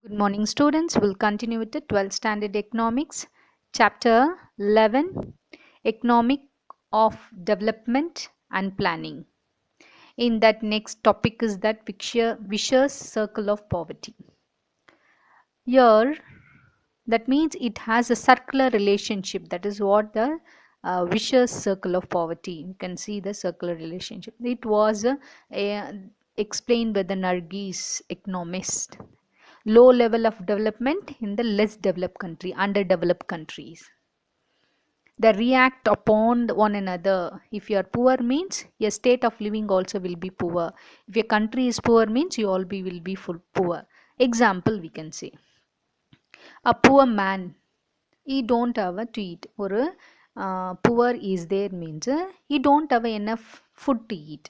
Good morning, students. We'll continue with the 12th standard economics, chapter 11, economic of development and planning. In that, next topic is that vicious circle of poverty. Here, that means it has a circular relationship. That is what the vicious circle of poverty. You can see the circular relationship. It was explained by the Nargis economist. Low level of development in the less developed country, underdeveloped countries. They react upon one another. If you are poor means your state of living also will be poor. If your country is poor means you all will be full poor. Example we can say. A poor man, he don't have to eat. Or poor is there means he don't have enough food to eat.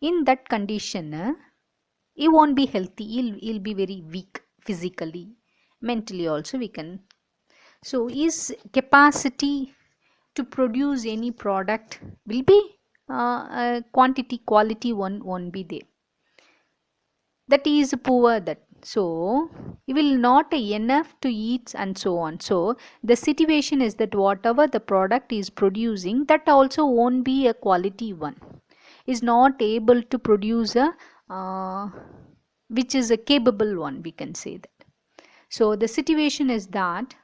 In that condition, he won't be healthy. He'll be very weak physically, mentally also we can. So his capacity to produce any product will be quantity, quality one won't be there. That is poor. That so he will not enough to eat and so on. So the situation is that whatever the product is producing, that also won't be a quality one. Is not able to produce a which is a capable one, we can say that. So the situation is that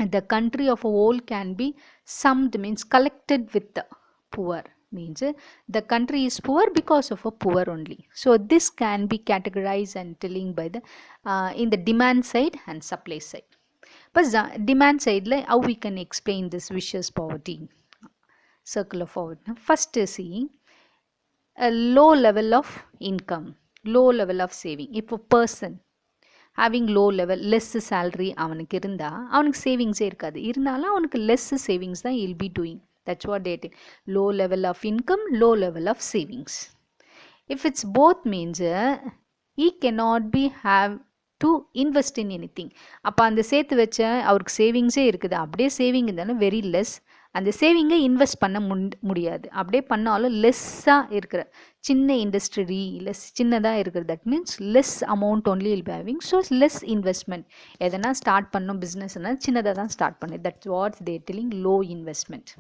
the country of a whole can be summed, means collected with the poor, means the country is poor because of a poor only. So this can be categorized and telling by the in the demand side and supply side. But demand side, like how we can explain this vicious poverty circle of poverty. First see a low level of income, low level of saving. If a person having low level less salary அவனுக்கு இருந்தா அவனுக்கு சேவிங்ஸே இருக்காது. இருந்தாலும் அவனுக்கு less savings தான் he'll be doing. That's what they did. Low level of income, low level of savings. If it's both means he cannot be have to invest in anything. அப்போ அந்த சேர்த்து வச்ச அவருக்கு சேவிங்ஸே இருக்குது, அப்படியே சேவிங் இருந்தாலும் வெரி லெஸ். அந்த சேவிங்கை இன்வெஸ்ட் பண்ண முடியாது. அப்படியே பண்ணாலும் லெஸ்ஸாக இருக்கிற சின்ன இண்டஸ்ட்ரி லெஸ் சின்னதாக இருக்கிறது. That means less amount only will be having. So less investment. எதனா ஸ்டார்ட் பண்ணோம் பிஸ்னஸ்னால் சின்னதாக தான் ஸ்டார்ட் பண்ணு. That's watts they telling low investment.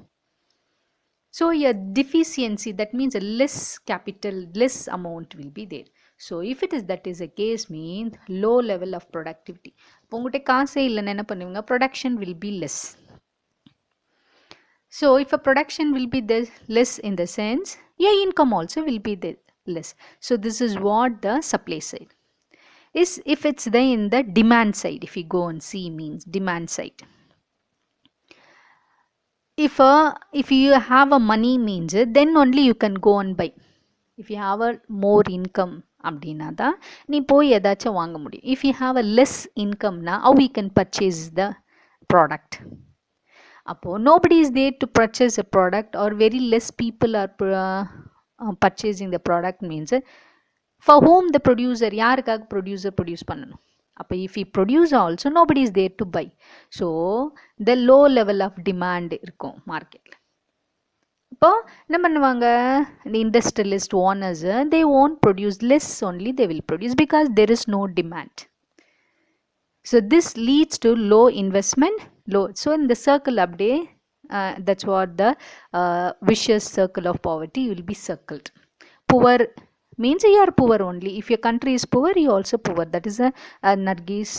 So a deficiency, that means a less capital, less amount will be there. So if it is that is a case, means low level of productivity. உங்கள்கிட்ட காசே இல்லைன்னு என்ன பண்ணுவீங்க? Production will be less. So if a production will be less in the sense, your income also will be less. So this is what the supply side is. If it's there in the demand side, if you go and see means demand side. If you have a money means then only you can go and buy. If you have a more income அப்படின்னா தான் நீ போய் ஏதாச்சும் வாங்க முடியும். If you have a less income na, how we can purchase the product? அப்போ nobody is there to purchase a product, or very less people are purchasing the product means for whom the producer, யாருக்காக producer produce பண்ணணும். அப்போ if he produce also nobody is there to buy. So the low level of demand இருக்கும் மார்க்கெட்டில். இப்போ என்ன பண்ணுவாங்க, the industrialist owners, they won't produce, less only they will produce because there is no demand. So this leads to low investment, low. So in the circle update, that's what the vicious circle of poverty will be circled. Poor means you are poor only. If your country is poor, you also poor. That is a Nargis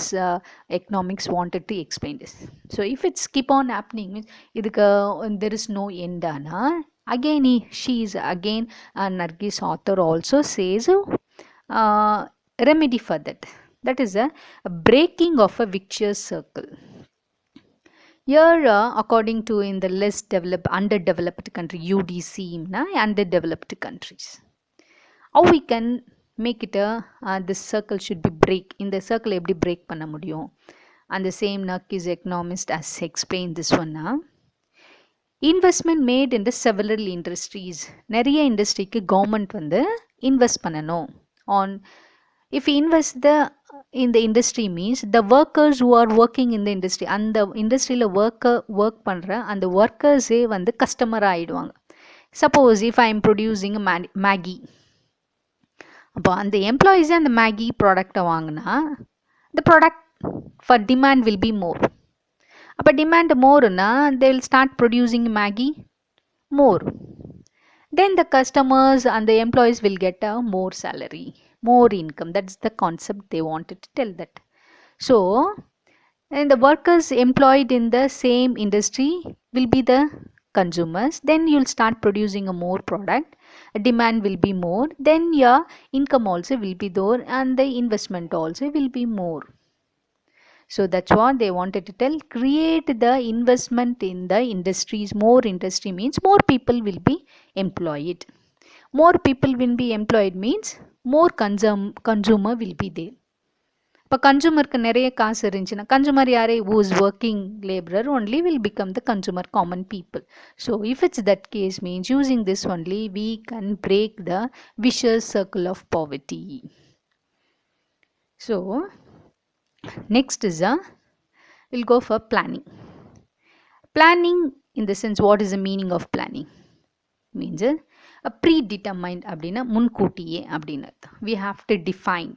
economics wanted to explain this. So if it's keep on happening, means there is no end. Again she is again Nargis author also says remedy for that. That is a breaking of a vicious circle. Here according to in the less developed, underdeveloped country, UDC, underdeveloped countries, how we can make it this circle should be break. In the circle எப்படி break பண்ண முடியும்? And the same Nargis economist has explained this one. Investment made in the several industries. நிறைய இண்டஸ்ட்ரிக்கு government வந்து invest பண்ணணும். On if you invest in the industry means the workers who are working in the industry, அந்த இண்டஸ்ட்ரியில் work பண்ணுற அந்த ஒர்க்கர்ஸே வந்து customer ஆகிடுவாங்க. Suppose if I am producing Maggi, அப்போ அந்த எம்ப்ளாயீஸே அந்த மேகி ப்ராடக்டை வாங்கினா the product for demand will be more. But demand more na, they will start producing Maggi more. Then the customers and the employees will get a more salary, more income. That's the concept they wanted to tell that. So, and the workers employed in the same industry will be the consumers. Then you'll start producing a more product. Demand will be more. Then your income also will be there, and the investment also will be more. So that's what they wanted to tell. Create the investment in the industries. More industry means more people will be employed. More people will be employed means more consumer will be there. இப்போ கன்சூமருக்கு நிறைய காசு இருந்துச்சுன்னா consumer யாரே who is working laborer only will become the consumer common people. So if it's that case means using this only we can break the vicious circle of poverty. So next is we'll go for planning. Planning in the sense, what is the meaning of planning? Means a predetermined அப்படின்னா முன்கூட்டியே அப்படின்னு அர்த்தம். We have to define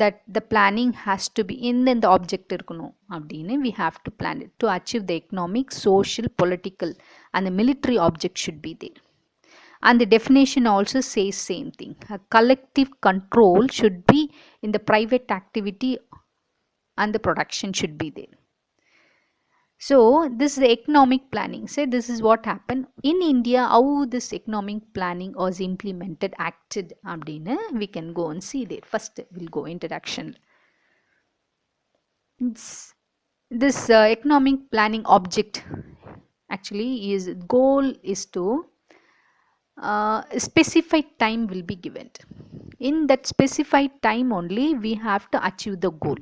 that the planning has to be in the object இருக்கணும் அப்படின்னு we have to plan it to achieve the economic, social, political and the military object should be there. And the definition also says same thing. A collective control should be in the private activity and the production should be there. So this is the economic planning. Say this is what happened in India, how this economic planning was implemented, acted abdina we can go and see there. First we'll go introduction. This economic planning object actually is goal is to specified time will be given. In that specified time only we have to achieve the goal.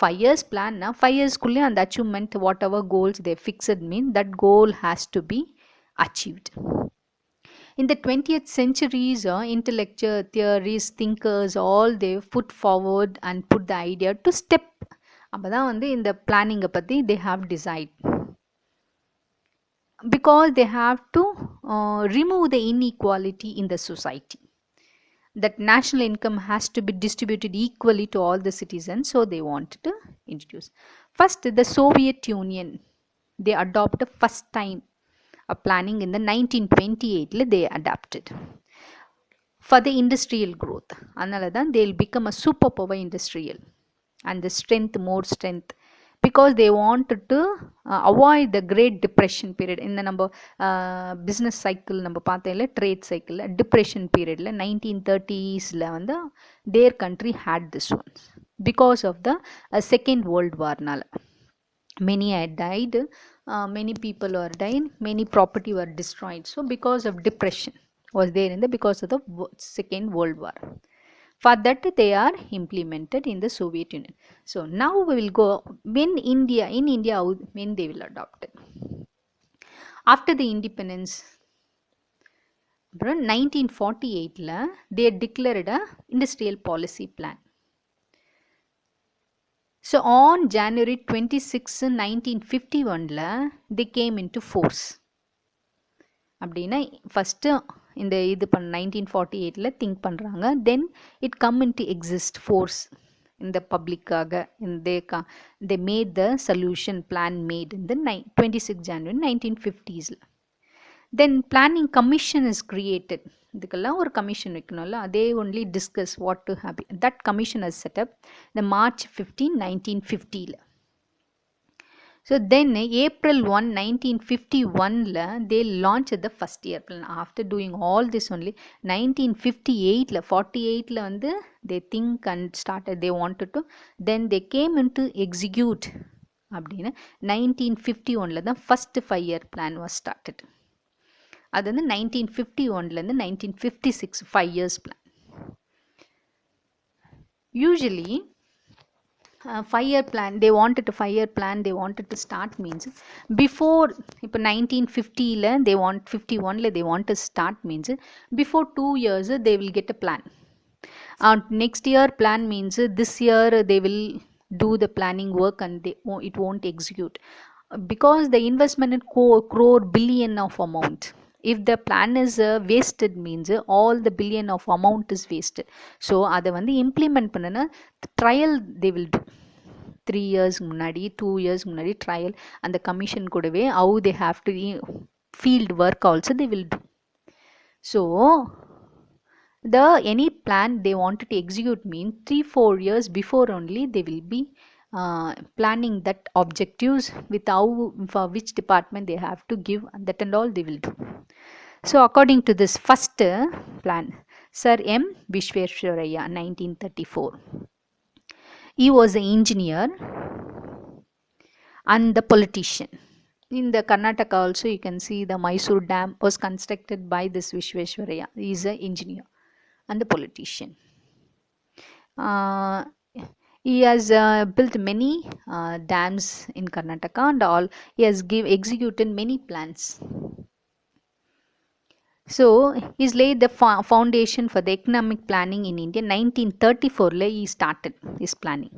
5 years plan na 5 years kulle and achievement whatever goals they fixed mean that goal has to be achieved. In the 20th centuries intellectual theories thinkers all they put forward and put the idea to step appada வந்து இந்த planning பத்தி they have decide because they have to remove the inequality in the society. That national income has to be distributed equally to all the citizens, so they wanted to introduce. First the Soviet Union, they adopted first time a planning in the 1928 they adapted for the industrial growth. Another than they'll become a superpower industrial and the strength more strength because they wanted to avoid the great depression period. In the number business cycle number paathaila trade cycle depression period la 1930s la vanda their country had this one because of the second world war nala many had died, many people were dying, many property were destroyed. So because of depression was there in the because of the second world war. For that they are implemented in the Soviet Union. So now we will go when in India when they will adopt it. After the independence 1948 la they declared a industrial policy plan. So on January 26 1951 la they came into force. அப்படின்னா first இந்த இது 1948 think பண்ணுறாங்க. Then it come in to exist force இந்த பப்ளிக்காக they made the solution plan made in the 26 January 1950s. Then planning commission is created. இதுக்கெல்லாம் ஒரு commission வைக்கணும்ல, அதே only discuss what to have that commission is set up இந்த March 15 1950. So then April 1 1951 they launched the first year plan. After doing all this only 1958 48 வந்து they think and started they wanted to then they came into execute அப்படின்னா 1951 தான் first 5 year plan was started. அது வந்து 1951 இருந்து 1956 5 years plan. Usually 5 year plan they wanted to 5 year plan they wanted to start means before இப்போ 1950 they want 51 they want to start means before 2 years they will get a plan. Next year plan means this year they will do the planning work and it won't execute because the investment in crore billion of amount if the plan is wasted means all the billion of amount is wasted. So அதை வந்து implement பண்ணனா trial they will do. 3 years முன்னாடி 2 years முன்னாடி trial அந்த commission கூடவே how they have to field work also they will do. So the any plan they wanted to execute mean 3-4 years before only they will be planning that objectives with how for which department they have to give, that and all they will do. So according to this first plan, Sir M. Vishveshwaraya 1934, he was an engineer and the politician. In the Karnataka also you can see the Mysore Dam was constructed by this Vishveshwaraya. He is an engineer and the politician. He has built many dams in Karnataka and all. He has executed many plans. So he's laid the foundation for the economic planning in India. 1934 he started his planning,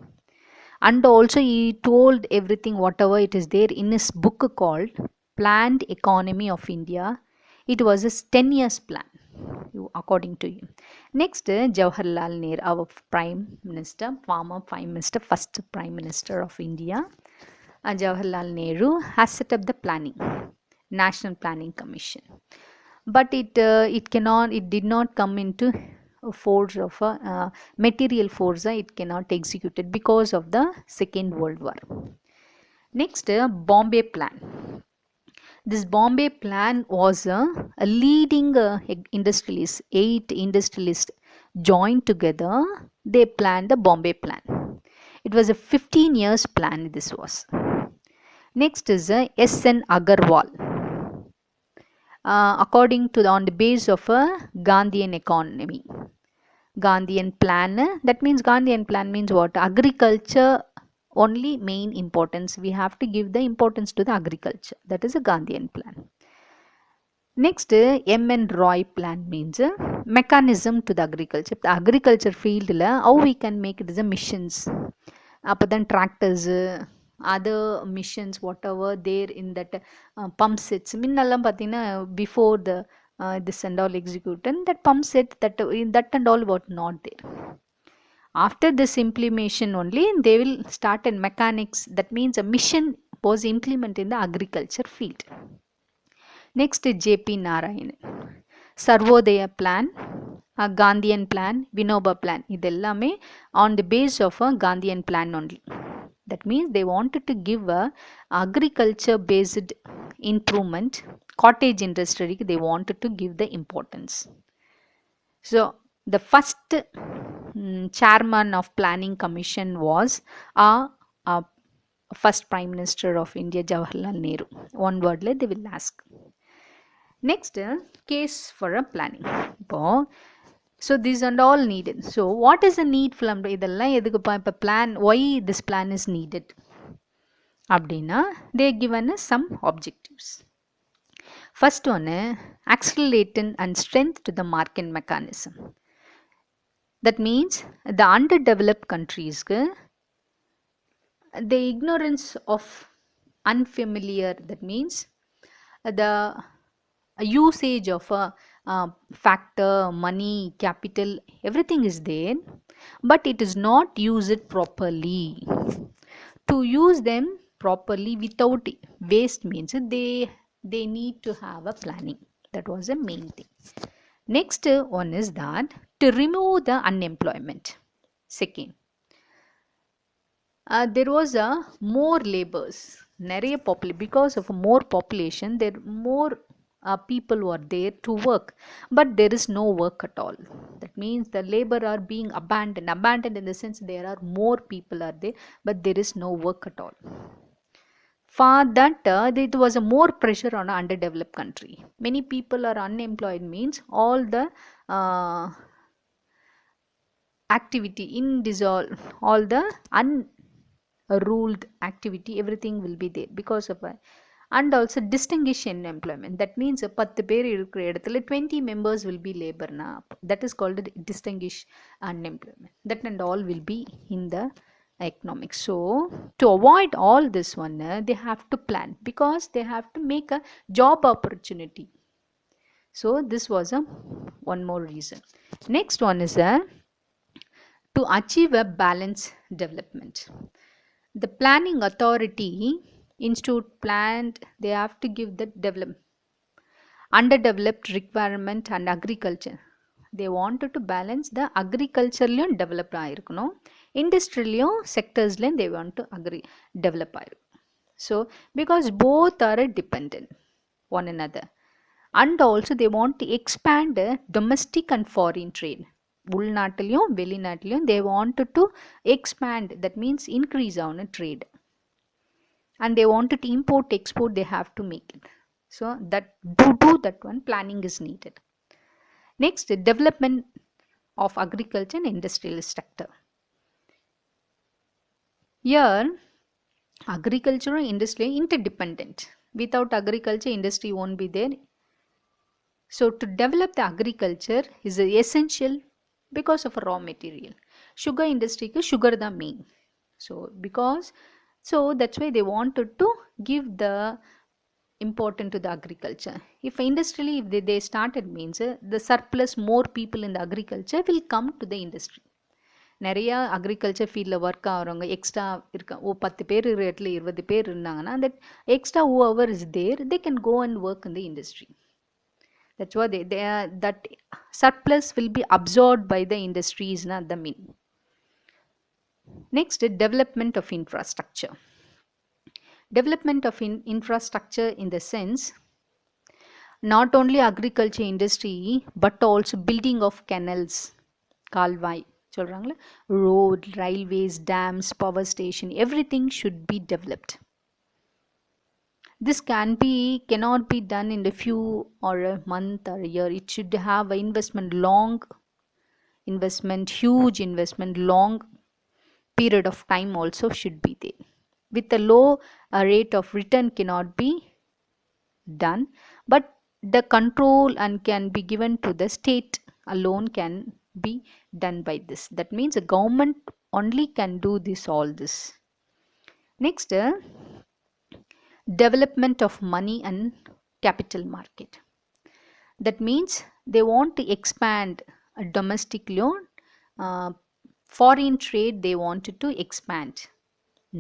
and also he told everything whatever it is there in his book called Planned Economy of India. It was a 10 years plan according to him. Next, Jawaharlal Nehru, our prime minister, former prime minister, first prime minister of India, Jawaharlal Nehru has set up the planning, National Planning Commission. But it did not come into a force of a material force. It cannot execute it because of the Second World War. Next, Bombay Plan. This Bombay Plan was a leading industrialist. 8 industrialists joined together. They planned the Bombay Plan. It was a 15 years plan. This was. Next is S.N. Agarwal. According to on the base of a Gandhian economy. Gandhian plan, that means Gandhian plan means what? Agriculture only main importance. We have to give the importance to the agriculture. That is a Gandhian plan. Next, M.N. Roy plan means mechanism to the agriculture. The agriculture field, how we can make it as a missions. Then tractors, other missions, whatever there in that pump sets. Before the this and all executed, that pump set, that and all was not there. After this implementation only, they will start in mechanics. That means a mission was implemented in the agriculture field. Next, J.P. Narayan. Sarvodaya plan, a Gandhian plan, Vinoba plan. Idellame on the base of a Gandhian plan only. That means they wanted to give a agriculture based improvement, cottage industry. They wanted to give the importance. So the first chairman of planning commission was first prime minister of India, Jawaharlal Nehru. One word they will ask. Next, case for a planning. So these are all needed. So what is the need from idella edukku plan, why this plan is needed abdina they are given some objectives. First one, accelerating and strength to the market mechanism. That means the underdeveloped countries, the ignorance of unfamiliar, that means the usage of a factor, money, capital, everything is there, but it is not used properly. To use them properly without waste means they need to have a planning. That was the main thing. Next one is that to remove the unemployment. Second, there was a more labors, because of more population, there more people were there to work, but there is no work at all. That means the labor are being abandoned in the sense there are more people are there, but there is no work at all. For that, it was a more pressure on an underdeveloped country. Many people are unemployed means all the activity all the unruled activity, everything will be there because of and also distinguish in employment. That means 10 பேர் இருக்கிற இடத்துல 20 members will be labor. That is called distinguish unemployment. That and all will be in the economics. So to avoid all this one, they have to plan, because they have to make a job opportunity. So this was a one more reason. Next one is a to achieve a balanced development. The planning authority institute planned they have to give the underdeveloped requirement and agriculture. They wanted to balance the agriculturally developed ஆயிருக்கணும் இண்டஸ்ட்ரியிலையும் செக்டர்ஸ்லையும் they want to develop ஆயிருக்கும். So because both are dependent one another and also they want to expand domestic and foreign trade. உள்நாட்டிலையும் வெளிநாட்டிலையும் they wanted to expand, that means increase on a trade, and they wanted to import export they have to make it. So that to do that one planning is needed. Next, development of agriculture and industrial sector. Here agriculture and industry are interdependent. Without agriculture industry won't be there. So to develop the agriculture is essential because of a raw material. Sugar industry ku sugar the main. So that's why they wanted to give the important to the agriculture. If industrially if they started means the surplus more people in the agriculture will come to the industry. நிறைய agriculture ஃபீல்டில் work ஆகிறவங்க extra இருக்க 10 பேர் இடத்துல 20 பேர் இருந்தாங்கன்னா அந்த extra whoever is there they can go and work in the industry. That's why that surplus will be absorbed by the industries, not the mean. Next, development of infrastructure. Development of infrastructure in the sense not only agriculture industry but also building of canals, கால்வாய் சொல்றாங்களே, road, railways, dams, power station, everything should be developed. This cannot be done in a few or a month or a year. It should have a long investment, huge investment, long period of time also should be there. With a low rate of return cannot be done, but the control and can be given to the state alone can be done by this. That means the government only can do all this. Next, development of money and capital market. That means they want to expand a domestic loan, foreign trade they wanted to expand.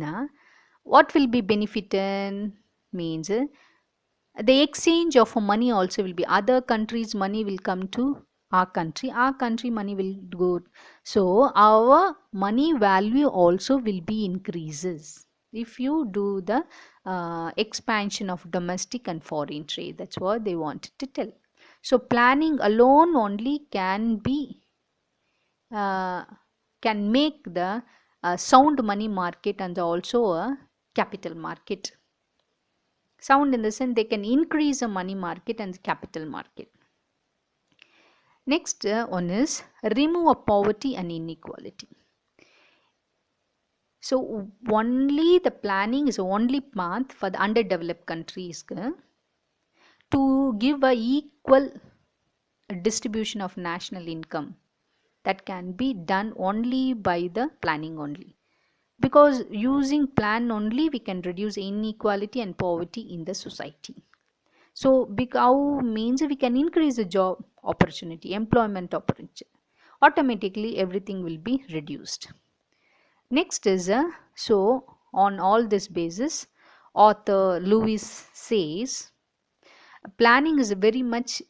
Now what will be benefited means the exchange of money also will be, other countries money will come to our country money will go, so our money value also will be increases if you do the expansion of domestic and foreign trade. That's what they wanted to tell. So planning alone only can make the sound money market and also a capital market. Sound in the sense they can increase the money market and the capital market. Next one is remove of poverty and inequality. So only the planning is only path for the underdeveloped countries to give a equal distribution of national income. That can be done only by the planning only. Because using plan only we can reduce inequality and poverty in the society. So how means we can increase the job opportunity, employment opportunity. Automatically everything will be reduced. Next is so on all this basis author Lewis says planning is very much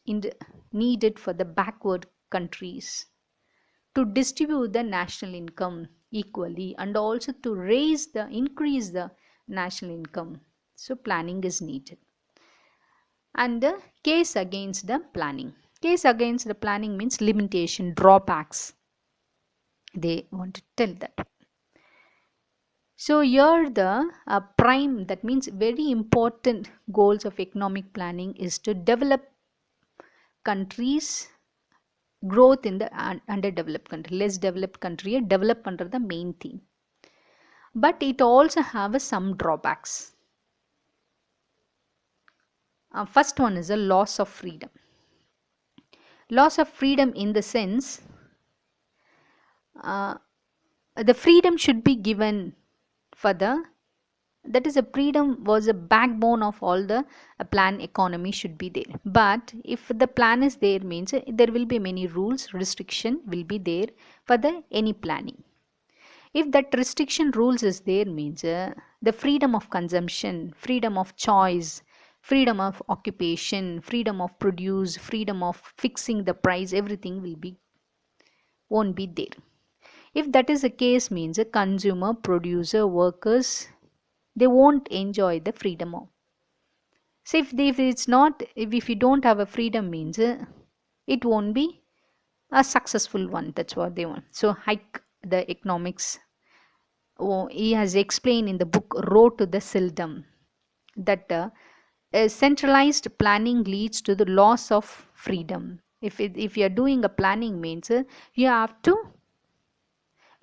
needed for the backward countries to distribute the national income equally and also to increase the national income. So planning is needed. And the case against the planning. Case against the planning means limitation, drawbacks. They want to tell that. So here the prime, that means very important goals of economic planning is to develop countries growth in the underdeveloped country, less developed country develop under the main theme, but it also have some drawbacks. First one is a loss of freedom. Loss of freedom in the sense the freedom should be given for the that is a freedom was a backbone of all the plan economy should be there. But if the plan is there means there will be many rules, restriction will be there for the any planning. If that restriction rules is there means the freedom of consumption, freedom of choice, freedom of occupation, freedom of produce, freedom of fixing the price, everything will be won't be there. If that is the case means a consumer, producer, workers, they won't enjoy the freedom of. So if it's not, if you don't have a freedom means it won't be a successful one. That's what they want. So hike the economics. Oh, he has explained in the book Road to the Sildom that centralized planning leads to the loss of freedom. If you are doing a planning means you have to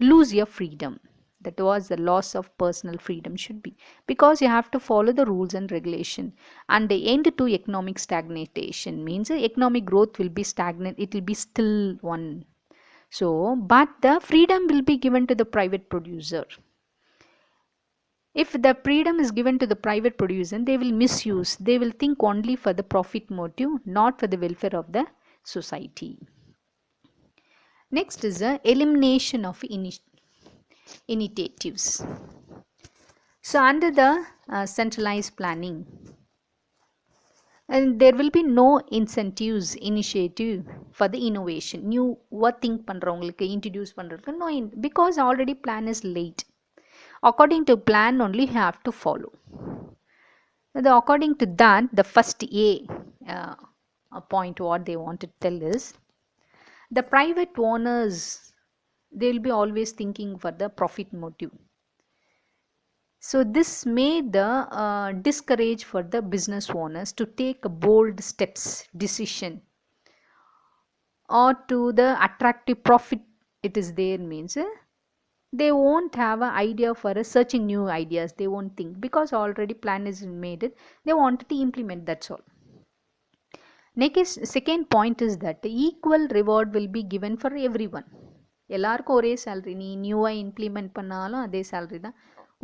lose your freedom. That was the loss of personal freedom should be, because you have to follow the rules and regulation. And the end to economic stagnation means economic growth will be stagnant, it will be still one. So but the freedom will be given to the private producer. If the freedom is given to the private producer, they will misuse, they will think only for the profit motive, not for the welfare of the society. Next is the elimination of initiatives. So under the centralized planning, and there will be no incentives, initiative for the innovation. New what think பண்றவங்களுக்கு introduce பண்றதுக்கு no, because already plan is late. According to plan only you have to follow. According to that, the first a point what they want to tell is the private owners, they will be always thinking for the profit motive. So this made the discourage for the business owners to take bold steps, decision, or to the attractive profit it is there means they won't have an idea for searching new ideas. They won't think, because already plan is made it, they wanted to implement, that's all. Next, second point is that equal reward will be given for everyone. எல்லாருக்கும் ஒரே salary, நீ நியூவாக implement பண்ணாலும் அதே salary தான்.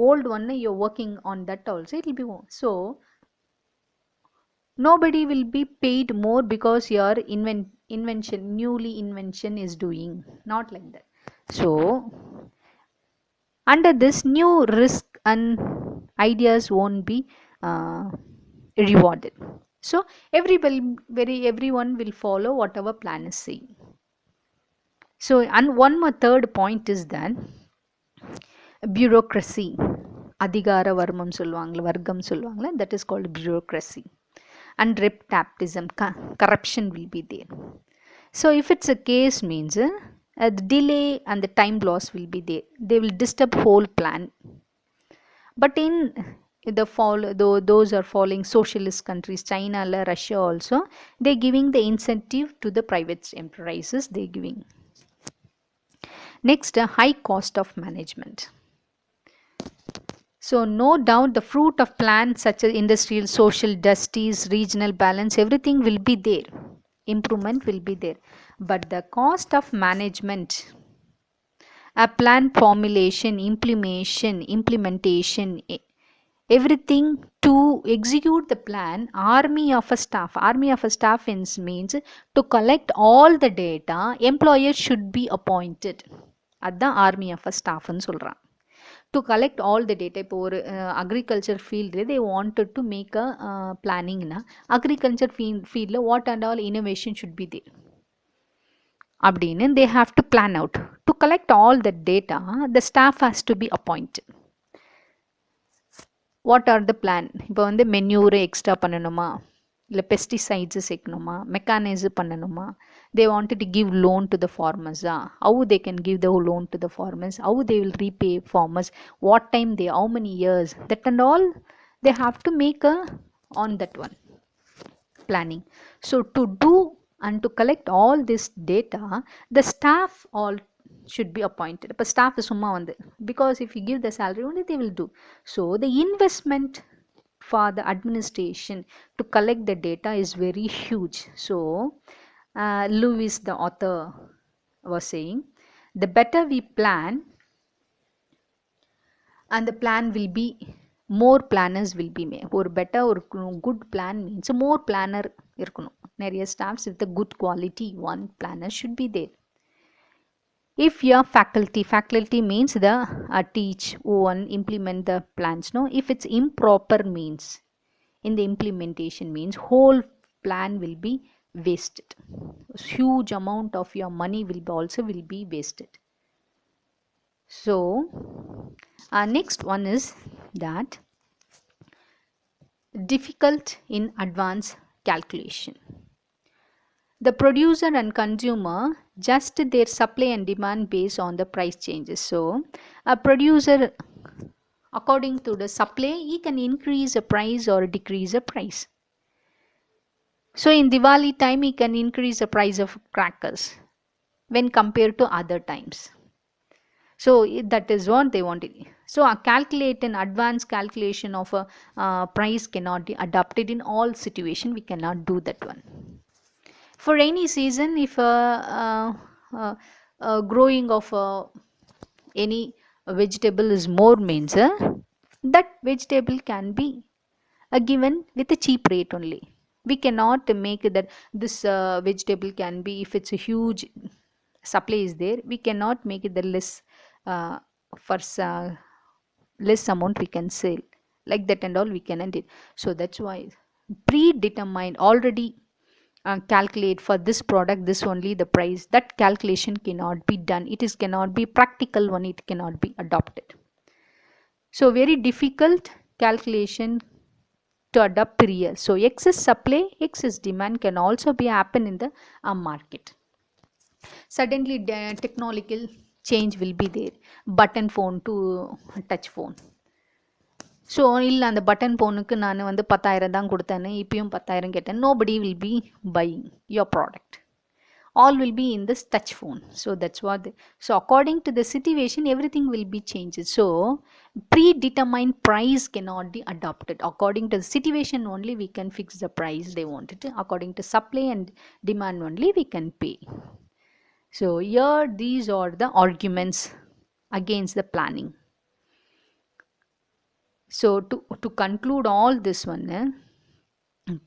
Old one you're working on that also, it will be more. So nobody will be paid more because your newly invention is doing, not like that. So under this, new risk and ideas won't be rewarded. So everyone will follow whatever plan is saying. So and one more third point is that bureaucracy, அதிகார வர்மம் சொல்லுவாங்களே, வர்க்கம் சொல்லுவாங்களே, that is called bureaucracy. And nepotism, corruption will be there. So if it's a case means the delay and the time loss will be there, they will disturb whole plan. But in the those are following socialist countries, China, Russia also, they're giving the incentive to the private enterprises, they're giving. Next, a high cost of management. So no doubt the fruit of plans such as industrial, social, justice, regional balance, everything will be there. Improvement will be there. But the cost of management, a plan formulation, implementation, everything to execute the plan, army of a staff means to collect all the data, employers should be appointed. That's army of a staff ன்னு சொல்றான். To collect all the data. இப்போ ஒரு agriculture field they wanted to make a planning na agriculture field what and all innovation should be there அப்படின்னு they have to plan out. To collect all the data, the staff has to be appointed. What are the plan? இப்போ வந்து manure extra பண்ணணுமா, இல்லை pesticides சேர்க்கணுமா, mechanize பண்ணணுமா, they wanted to give loan to the farmers, how they can give the loan to the farmers, how they will repay farmers, what time they, how many years, that and all they have to make on that one planning. So to do and to collect all this data, the staff all should be appointed. But staff is summa vandu, because if you give the salary only they will do. So the investment for the administration to collect the data is very huge. So Lewis, the author, was saying, the better we plan, and the plan will be more planners will be made. ஒரு better ஒரு good plan means more planner இருக்கணும். நிறைய staffs with the good quality one planner should be there. If your faculty means the teach one implement the plans, no. If it's improper means in the implementation means whole plan will be wasted. Huge amount of your money will be wasted. So next one is that difficult in advance calculation. The producer and consumer just their supply and demand based on the price changes. So a producer, according to the supply, he can increase a price or decrease a price. So in Diwali time he can increase the price of crackers when compared to other times. So that is what they wanted. So a calculate an advanced calculation of a price cannot be adopted in all situation. We cannot do that one. For any season, if growing of any vegetable is more means that vegetable can be given with a cheap rate only. We cannot make that this vegetable can be, if it's a huge supply is there, we cannot make it the less for less amount we can sell like that and all we cannot do. So that's why predetermined already calculate for this product this only the price, that calculation cannot be done. It is cannot be practical one, it cannot be adopted. So very difficult calculation to adopt per year. So excess supply, excess demand can also be happen in the market. Suddenly technological change will be there, button phone to touch phone. So இல்லை அந்த button ஃபோனுக்கு நான் வந்து 10,000 தான் கொடுத்தேன்னு இப்பயும் 10,000 கேட்டேன். nobody will be buying your product. All will be in this touch phone. So that's what so according to the situation everything will be changed. So predetermined price cannot be adopted. According to the situation only we can fix the price they wanted. According to supply and demand only we can pay. So here these are the arguments against the planning. So to conclude all this one,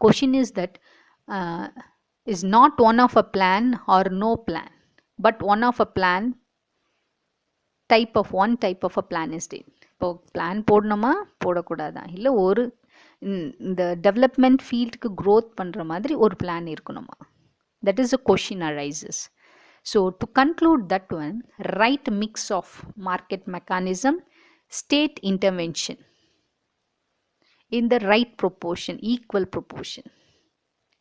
question is that is not one of a plan or no plan, but one of a plan one type of a plan is there. இப்போ plan போடணுமா போடக்கூடாதா, இல்லை ஒரு இந்த development ஃபீல்டுக்கு growth பண்ணுற மாதிரி ஒரு plan இருக்கணுமா, that is a question arises. So to conclude that one, right mix of market mechanism, state intervention in the right proportion, equal proportion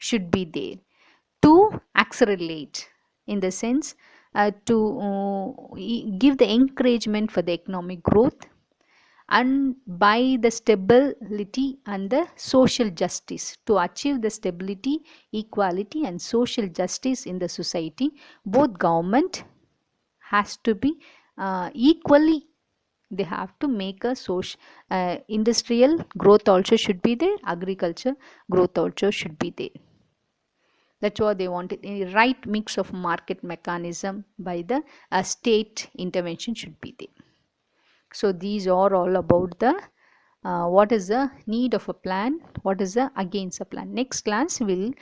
should be there to accelerate, in the sense to give the encouragement for the economic growth, and by the stability and the social justice. To achieve the stability, equality and social justice in the society, both government has to be equally, they have to make a social industrial growth also should be there, agriculture growth also should be there. That's what they wanted. A right mix of market mechanism by the state intervention should be there. So these are all about the what is the need of a plan, what is the against a plan. Next class we'll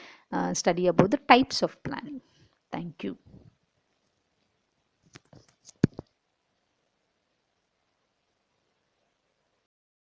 study about the types of planning. Thank you.